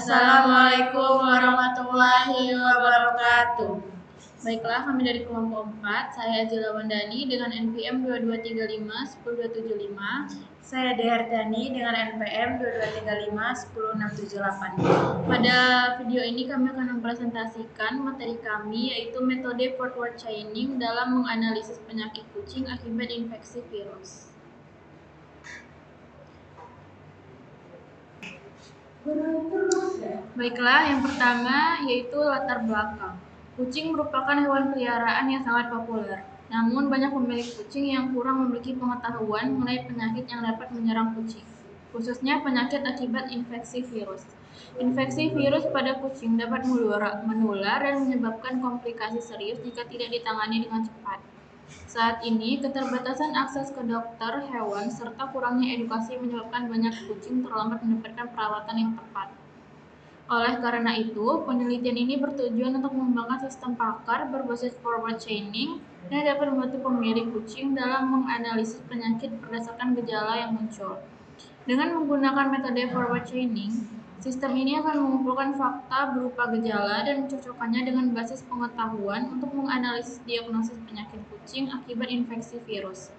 Assalamualaikum warahmatullahi wabarakatuh. Baiklah, kami dari kelompok 4, saya Azila Wandani dengan NPM 2235 10275. Saya Dehardani dengan NPM 2235 10678. Pada video ini kami akan mempresentasikan materi kami, yaitu metode forward chaining dalam menganalisis penyakit kucing akibat infeksi virus. Baiklah, yang pertama yaitu latar belakang. Kucing merupakan hewan peliharaan yang sangat populer. Namun banyak pemilik kucing yang kurang memiliki pengetahuan mengenai penyakit yang dapat menyerang kucing, khususnya penyakit akibat infeksi virus. Infeksi virus pada kucing dapat menular dan menyebabkan komplikasi serius jika tidak ditangani dengan cepat. Saat ini, keterbatasan akses ke dokter hewan serta kurangnya edukasi menyebabkan banyak kucing terlambat mendapatkan perawatan yang tepat. Oleh karena itu, penelitian ini bertujuan untuk mengembangkan sistem pakar berbasis forward chaining yang dapat membantu pemilik kucing dalam menganalisis penyakit berdasarkan gejala yang muncul. Dengan menggunakan metode forward chaining, sistem ini akan mengumpulkan fakta berupa gejala dan mencocokkannya dengan basis pengetahuan untuk menganalisis diagnosis penyakit kucing akibat infeksi virus.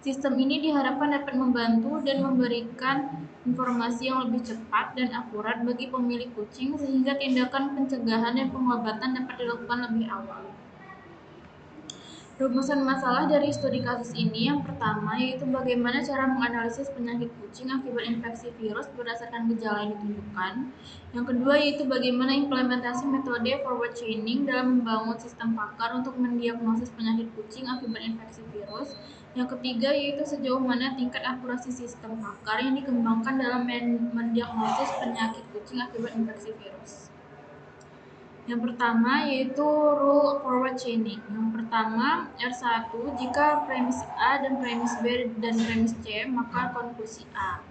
Sistem ini diharapkan dapat membantu dan memberikan informasi yang lebih cepat dan akurat bagi pemilik kucing sehingga tindakan pencegahan dan pengobatan dapat dilakukan lebih awal. Rumusan masalah dari studi kasus ini yang pertama yaitu bagaimana cara menganalisis penyakit kucing akibat infeksi virus berdasarkan gejala yang ditunjukkan. Yang kedua yaitu bagaimana implementasi metode forward chaining dalam membangun sistem pakar untuk mendiagnosis penyakit kucing akibat infeksi virus. Yang ketiga yaitu sejauh mana tingkat akurasi sistem pakar yang dikembangkan dalam mendiagnosis penyakit kucing akibat infeksi virus. Yang pertama yaitu rule forward chaining. Yang pertama, R1, jika premis A dan premis B dan premis C, maka konklusi A.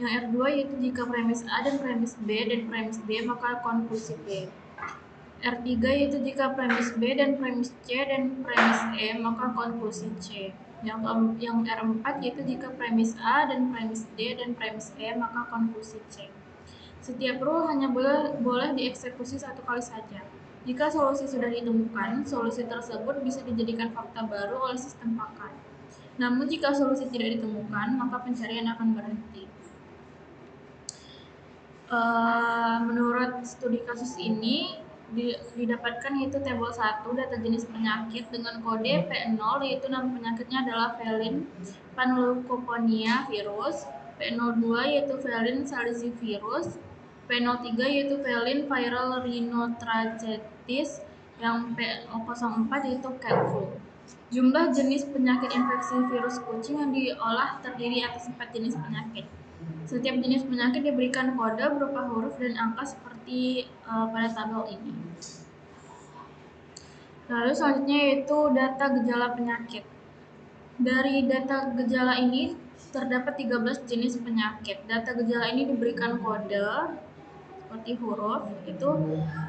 Yang R2 yaitu jika premis A dan premis B dan premis D, maka konklusi B. R3 yaitu jika premis B dan premis C dan premis E, maka konklusi C. Yang R4 yaitu jika premis A dan premis D dan premis E, maka konklusi C. Setiap rule hanya boleh dieksekusi satu kali saja. Jika solusi sudah ditemukan, solusi tersebut bisa dijadikan fakta baru oleh sistem pakar. Namun jika solusi tidak ditemukan, maka pencarian akan berhenti. Menurut studi kasus ini didapatkan yaitu tabel 1 data jenis penyakit dengan kode P0 yaitu nama penyakitnya adalah Feline panleukoponia virus, P02 yaitu Feline salicivirus, P03 yaitu Feline viral rhinotrachetis, yang P04 yaitu cat flu. Jumlah jenis penyakit infeksi virus kucing yang diolah terdiri atas 4 jenis penyakit. Setiap jenis penyakit diberikan kode berupa huruf dan angka seperti pada tabel ini. Lalu selanjutnya yaitu data gejala penyakit. Dari data gejala ini terdapat 13 jenis penyakit. Data gejala ini diberikan kode seperti huruf, itu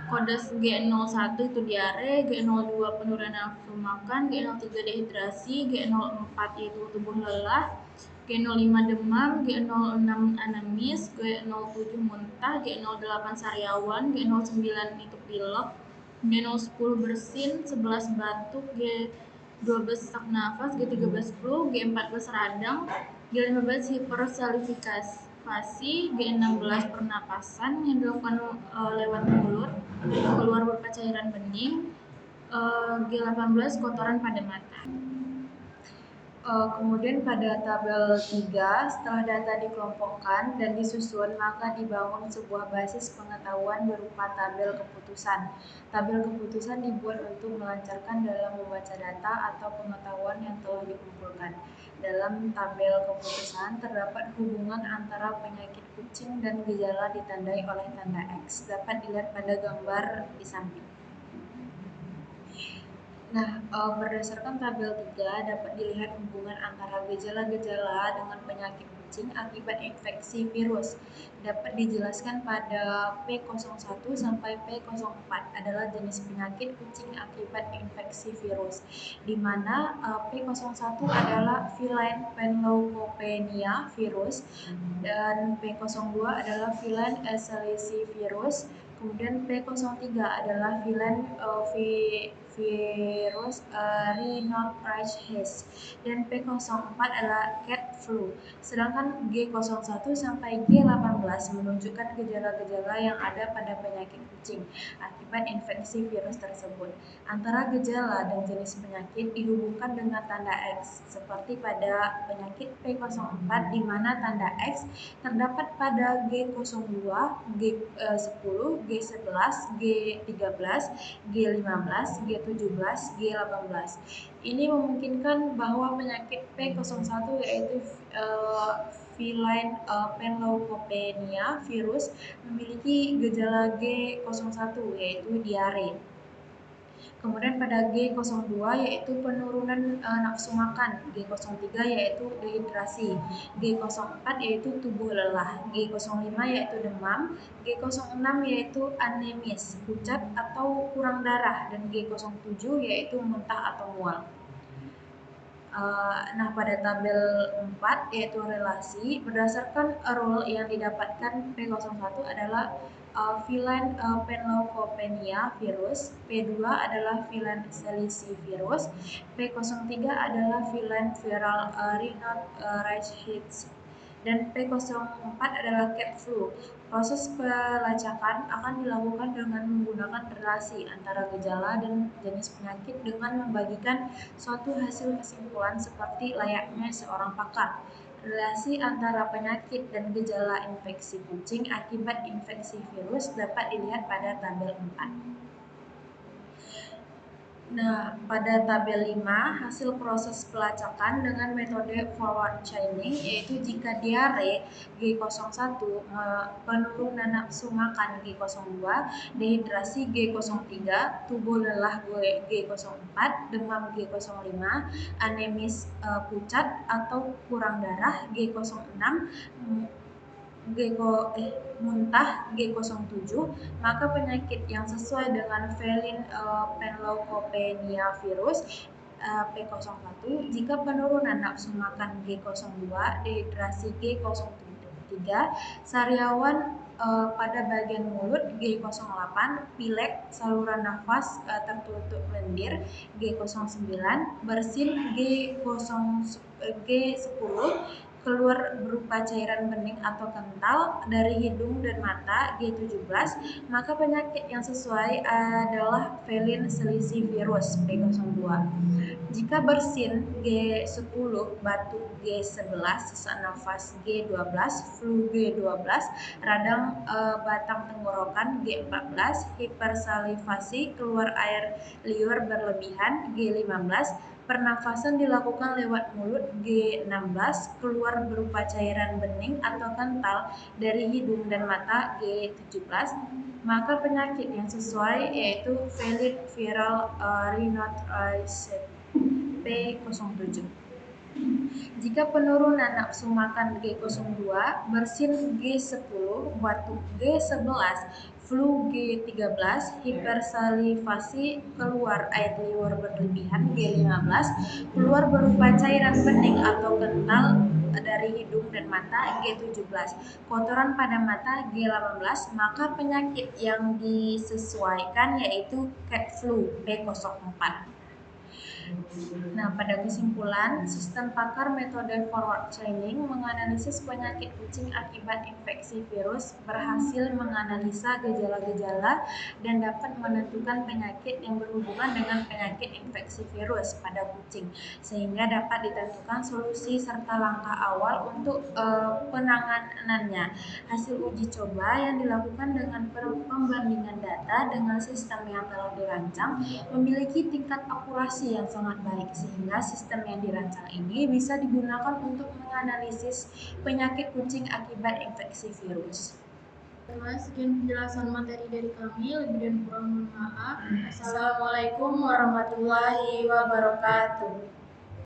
kode G01 itu diare, G02 penurunan nafsu makan, G03 dehidrasi, G04 yaitu tubuh lelah, G05 demam, G06 anemis, G07 muntah, G08 sariawan, G09 itu pilek, G010 bersin, 11 batuk, G12 sesak nafas, G13 flu, G14 radang, G15 hipersalifikasi, G16 pernapasan yang dilakukan lewat mulut, keluar berupa cairan bening, G18 kotoran pada mata. Kemudian pada tabel 3, setelah data dikelompokkan dan disusun, maka dibangun sebuah basis pengetahuan berupa tabel keputusan. Tabel keputusan dibuat untuk melancarkan dalam membaca data atau pengetahuan yang telah dikumpulkan. Dalam tabel keputusan terdapat hubungan antara penyakit kucing dan gejala ditandai oleh tanda X. Dapat dilihat pada gambar di samping. Nah, berdasarkan tabel 3 dapat dilihat hubungan antara gejala-gejala dengan penyakit kucing akibat infeksi virus. Dapat dijelaskan pada P01 sampai P04 adalah jenis penyakit kucing akibat infeksi virus, di mana P01 adalah feline panleukopenia virus dan P02 adalah feline Asclepias virus. Kemudian P03 adalah virus rhinotracheae dan P04 adalah cat flu. Sedangkan G01 sampai G18 menunjukkan gejala-gejala yang ada pada penyakit kucing akibat infeksi virus tersebut. Antara gejala dan jenis penyakit dihubungkan dengan tanda X, seperti pada penyakit P04 di mana tanda X terdapat pada G02, G10, G11, G13, G15, G17, G18. Ini memungkinkan bahwa penyakit P01 yaitu feline panleukopenia virus memiliki gejala G01 yaitu diare. Kemudian pada G02 yaitu penurunan nafsu makan, G03 yaitu dehidrasi, G04 yaitu tubuh lelah, G05 yaitu demam, G06 yaitu anemis, pucat atau kurang darah, dan G07 yaitu muntah atau mual. Nah, pada tabel 4 yaitu relasi, berdasarkan rule yang didapatkan P01 adalah feline panleukopenia virus, P2 adalah feline Asclepias virus, P03 adalah feline viral rhinotracheae dan P04 adalah cat flu. Proses pelacakan akan dilakukan dengan menggunakan relasi antara gejala dan jenis penyakit dengan membagikan suatu hasil kesimpulan seperti layaknya seorang pakar. Relasi antara penyakit dan gejala infeksi kucing akibat infeksi virus dapat dilihat pada tabel 4. Nah, pada tabel 5, hasil proses pelacakan dengan metode forward chaining, yaitu jika diare G01, penurunan nafsu makan G02, dehidrasi G03, tubuh lelah G04, demam G05, anemis pucat atau kurang darah G06, muntah G07, maka penyakit yang sesuai dengan feline panleukopenia virus P01 jika penurunan nafsu makan G02, dehidrasi G03, sariawan pada bagian mulut G08, pilek, saluran nafas tertutup lendir G09, bersin G10, keluar berupa cairan bening atau kental dari hidung dan mata G17, maka penyakit yang sesuai adalah feline Asclepias virus P02. Jika bersin G10, batuk G11, sesak nafas G12, flu G12, radang batang tenggorokan G14, hipersalivasi, keluar air liur berlebihan G15, pernafasan dilakukan lewat mulut G16, keluar berupa cairan bening atau kental dari hidung dan mata G17, maka penyakit yang sesuai yaitu feline viral rhinotracheae P07. Jika penurunan nafsu makan G02, bersin G10, batuk G11, flu G13, hipersalivasi, keluar air liur berlebihan G15, keluar berupa cairan bening atau kental dari hidung dan mata G17, kotoran pada mata G18, maka penyakit yang disesuaikan yaitu cat flu B04. Nah, pada kesimpulan, sistem pakar metode forward chaining menganalisis penyakit kucing akibat infeksi virus, berhasil menganalisa gejala-gejala dan dapat menentukan penyakit yang berhubungan dengan penyakit infeksi virus pada kucing, sehingga dapat ditentukan solusi serta langkah awal untuk penanganannya. Hasil uji coba yang dilakukan dengan pembandingan data dengan sistem yang telah dirancang memiliki tingkat akurasi yang sangat baik, sehingga sistem yang dirancang ini bisa digunakan untuk menganalisis penyakit kucing akibat infeksi virus. Sekian penjelasan materi dari kami, lebih dan kurang mohon maaf. Assalamualaikum warahmatullahi wabarakatuh.